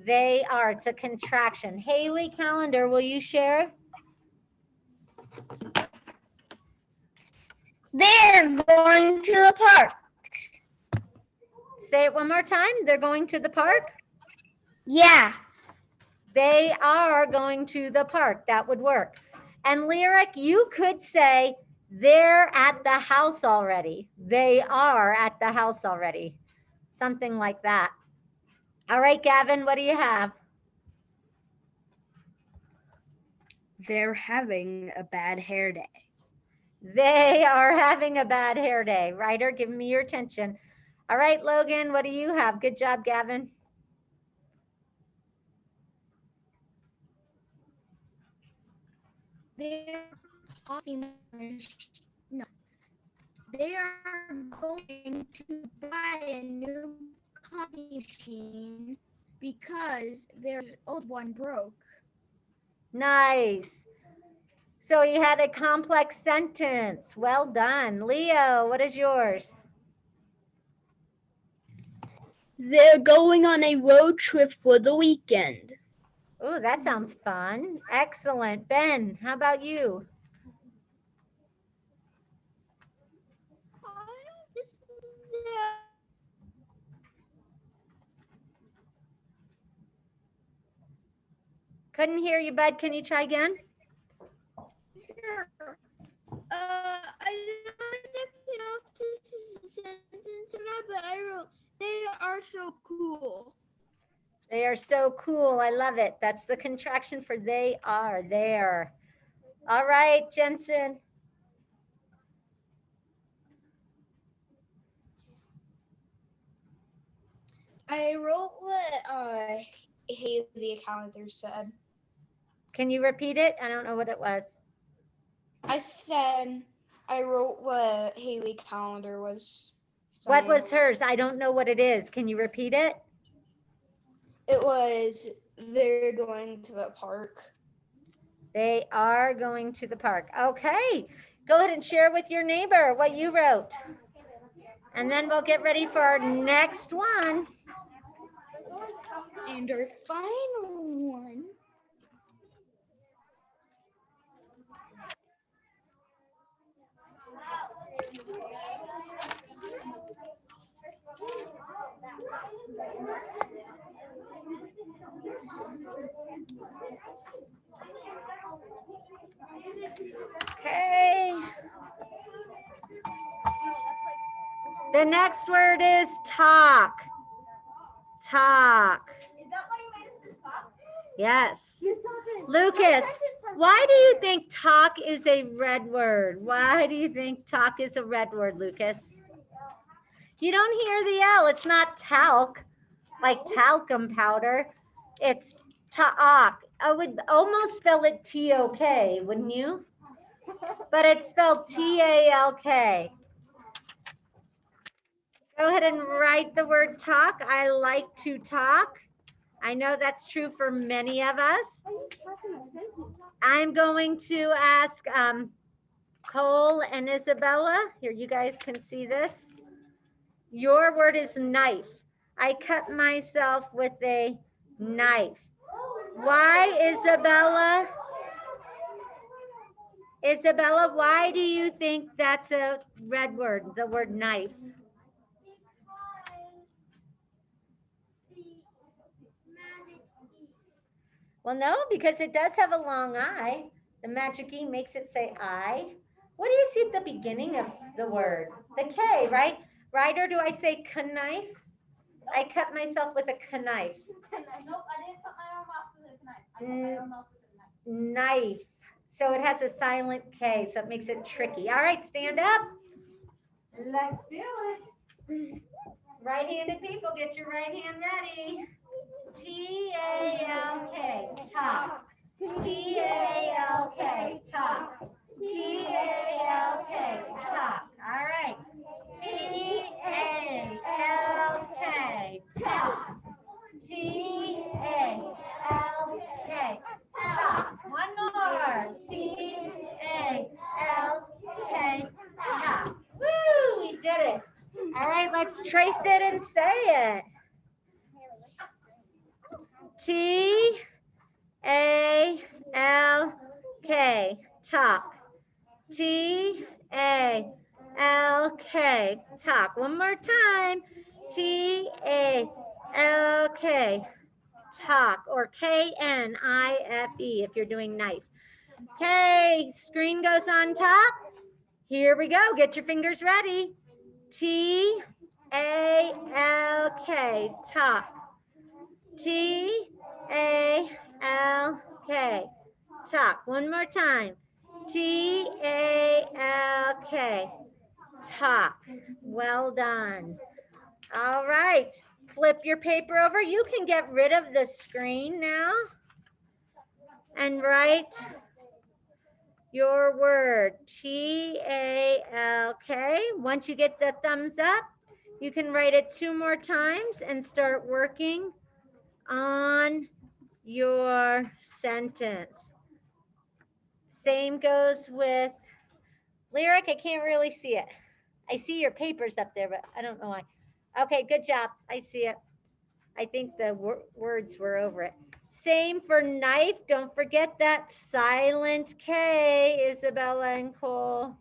They are. It's a contraction. Haley Calendar, will you share? They're going to the park. Say it one more time. They're going to the park? Yeah. They are going to the park. That would work. And Lyric, you could say they're at the house already. They are at the house already. Something like that. All right, Gavin, what do you have? They're having a bad hair day. They are having a bad hair day. Ryder, give me your attention. All right, Logan, what do you have? Good job, Gavin. They're no. They are going to buy a new coffee machine because their old one broke. Nice. So you had a complex sentence. Well done. Leo, what is yours? They're going on a road trip for the weekend. Oh, that sounds fun. Excellent. Ben, how about you? Couldn't hear you, bud. Can you try again? Sure. I don't know if this is a sentence or not, but I wrote, they are so cool. They are so cool. I love it. That's the contraction for they are there. All right, Jensen. I wrote what Haley Calendar said. Can you repeat it? I don't know what it was. I wrote what Haley Calendar was saying. What was hers? I don't know what it is. Can you repeat it? It was, they're going to the park. They are going to the park. Okay, go ahead and share with your neighbor what you wrote. And then we'll get ready for our next one. And our final one. Okay. The next word is talk. Talk. Yes. Lucas, why do you think talk is a red word? Why do you think talk is a red word, Lucas? You don't hear the L. It's not talc, like talcum powder. It's talk. I would almost spell it T-O-K, wouldn't you? But it's spelled T-A-L-K. Go ahead and write the word talk. I like to talk. I know that's true for many of us. I'm going to ask Cole and Isabella. Here, you guys can see this. Your word is knife. I cut myself with a knife. Why, Isabella? Isabella, why do you think that's a red word, the word knife? Well, no, because it does have a long I. The magic E makes it say I. What do you see at the beginning of the word? The K, right? Right, or do I say knife? I cut myself with a knife. Nope, I didn't put my arm out with a knife. I put my arm out with a knife. Knife. So it has a silent K, so it makes it tricky. All right, stand up. Let's do it. Right-handed people, get your right hand ready. T-A-L-K, talk. T-A-L-K, talk. T-A-L-K, talk. All right. T-A-L-K, talk. T-A-L-K, talk. One more. T-A-L-K, talk. Woo, we did it. All right, let's trace it and say it. T-A-L-K, talk. T-A-L-K, talk. One more time. T-A-L-K, talk, or K-N-I-F-E if you're doing knife. Okay, screen goes on top. Here we go. Get your fingers ready. T-A-L-K, talk. T-A-L-K, talk. One more time. T-A-L-K, talk. Well done. All right. Flip your paper over. You can get rid of the screen now and write your word, T-A-L-K. Once you get the thumbs up, you can write it 2 more times and start working on your sentence. Same goes with Lyric. I can't really see it. I see your papers up there, but I don't know why. Okay, good job. I see it. I think the words were over it. Same for knife. Don't forget that silent K, Isabella and Cole.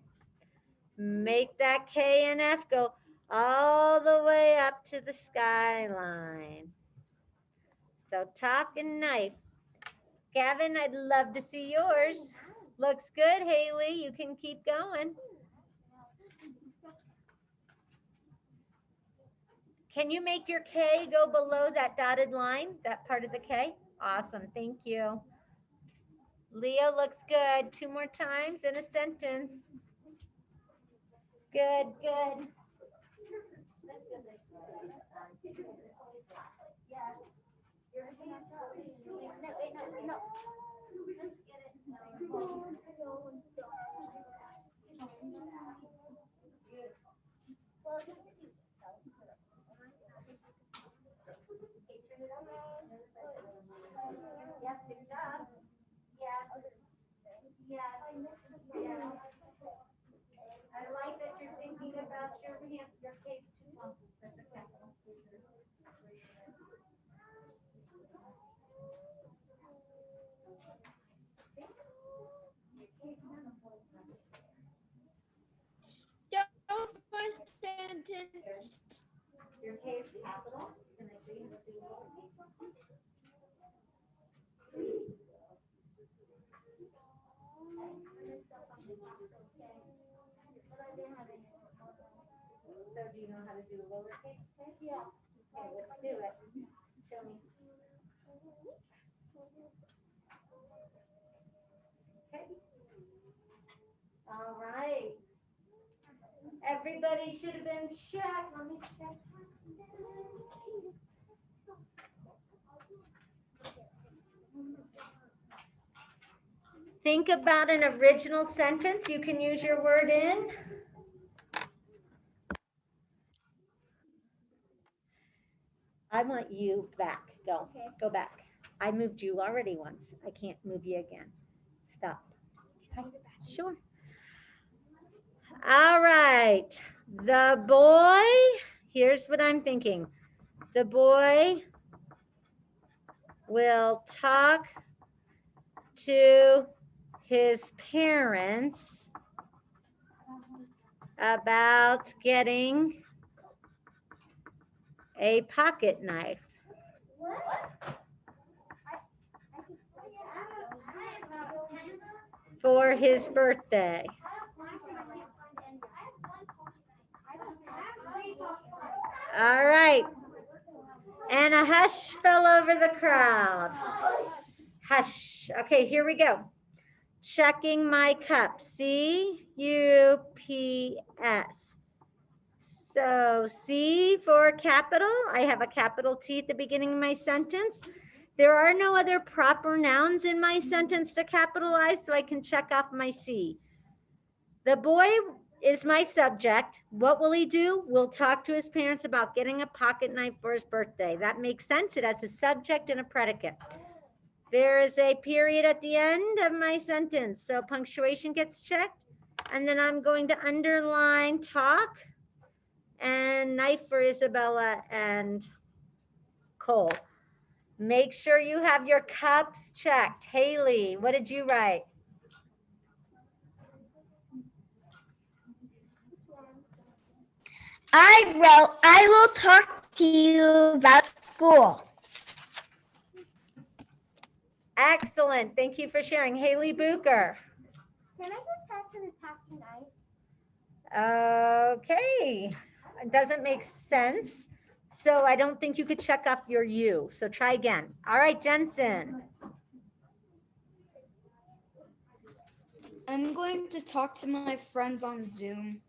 Make that K and F go all the way up to the skyline. So talk and knife. Gavin, I'd love to see yours. Looks good, Haley. You can keep going. Can you make your K go below that dotted line, that part of the K? Awesome, thank you. Leo looks good. 2 more times in a sentence. Good, good. Yes, good job. Yeah. I like that you're thinking about your case too. That's okay. Don't first sentence. Your case capital. Can I show you the So do you know how to do a lowercase case? Yeah. Okay, let's do it. Show me. Okay. All right. Everybody should have been checked. Let me check. Think about an original sentence you can use your word in. I want you back. Go. Okay. Go back. I moved you already once. I can't move you again. Stop. Sure. All right. The boy, here's what I'm thinking. The boy will talk to his parents about getting a pocket knife for his birthday. All right. And a hush fell over the crowd. Hush. Okay, here we go. Checking my cup. C-U-P-S. So C for capital. I have a capital T at the beginning of my sentence. There are no other proper nouns in my sentence to capitalize, so I can check off my C. The boy is my subject. What will he do? We'll talk to his parents about getting a pocket knife for his birthday. That makes sense. It has a subject and a predicate. There is a period at the end of my sentence, so punctuation gets checked. And then I'm going to underline talk and knife for Isabella and Cole. Make sure you have your cups checked. Haley, what did you write? I wrote, I will talk to you about school. Excellent. Thank you for sharing. Haley Booker. Can I go back to the talking knife? Okay. It doesn't make sense. So I don't think you could check off your U. So try again. All right, Jensen. I'm going to talk to my friends on Zoom.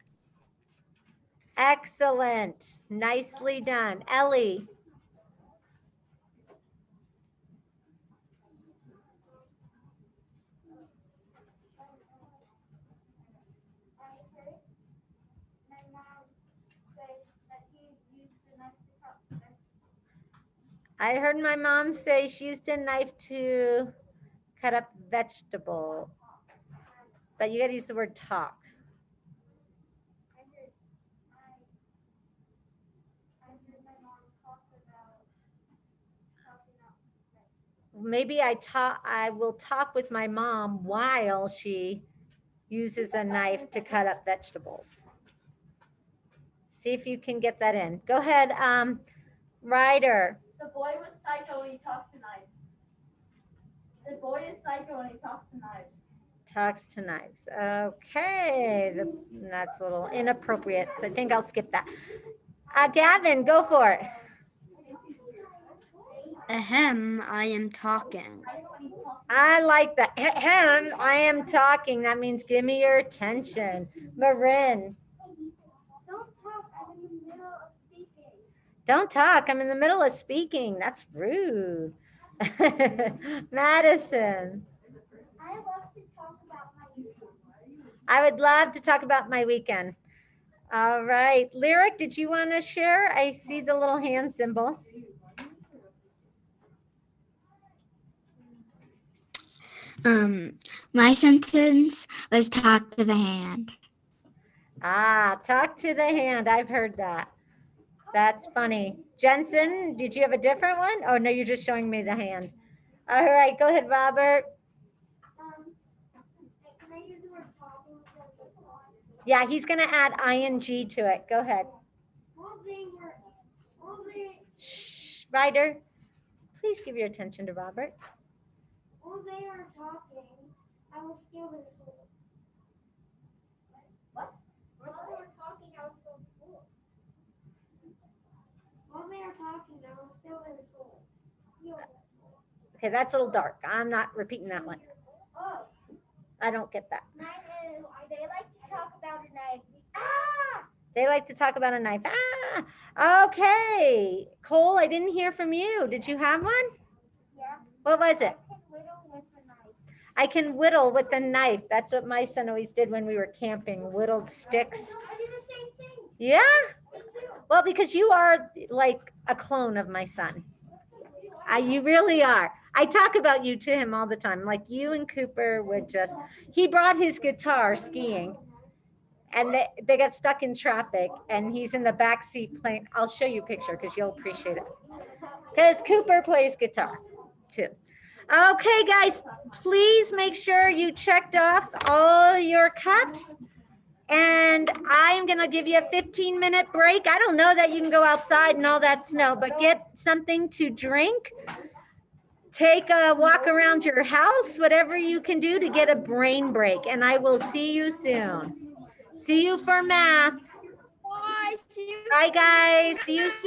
Excellent. Nicely done. Ellie. I heard my mom say she used a knife to cut up vegetable, but you got to use the word talk. Maybe I will talk with my mom while she uses a knife to cut up vegetables. See if you can get that in. Go ahead, Ryder. The boy was psycho, he talks tonight. The boy is psycho and he talks to knives. Talks to knives. Okay, that's a little inappropriate, so I think I'll skip that. Gavin, go for it. Ahem, I am talking. I like that. I am talking. That means give me your attention. Marin, Don't talk. I'm in the middle of speaking. don't talk. I'm in the middle of speaking. That's rude. Madison, I love to talk about my weekend. I would love to talk about my weekend. All right. Lyric, did you want to share? I see the little hand symbol. My sentence was talk to the hand. Ah, talk to the hand. I've heard that. That's funny. Jensen, did you have a different one? Oh, no, you're just showing me the hand. All right, go ahead, Robert. Can I use the word talking instead of talking? Yeah, he's going to add ing to it. Go ahead. All they Shh, Ryder, please give your attention to Robert. are talking, I will steal their soul. What? While they are talking, I will steal the soul. While they are talking, I will steal their soul. Steal their soul. Okay, that's a little dark. I'm not repeating that one. Oh, I don't get that. mine is, they like to talk about a knife. Ah! They like to talk about a knife. Ah, okay. Cole, I didn't hear from you. Did you have one? Yeah. What was it? I can whittle with a knife. I can whittle with a knife. That's what my son always did when we were camping, whittled sticks. I do the same thing. Yeah? Well, because you are like a clone of my son. You really are. I talk about you to him all the time. Like you and Cooper would just, he brought his guitar skiing and they got stuck in traffic and he's in the back seat playing. I'll show you a picture because you'll appreciate it. Because Cooper plays guitar too. Okay, guys, please make sure you checked off all your cups. And I'm going to give you a 15-minute break. I don't know that you can go outside and all that snow, but get something to drink. Take a walk around your house, whatever you can do to get a brain break. And I will see you soon. See you for math. Bye. See you. Bye, guys. See you soon.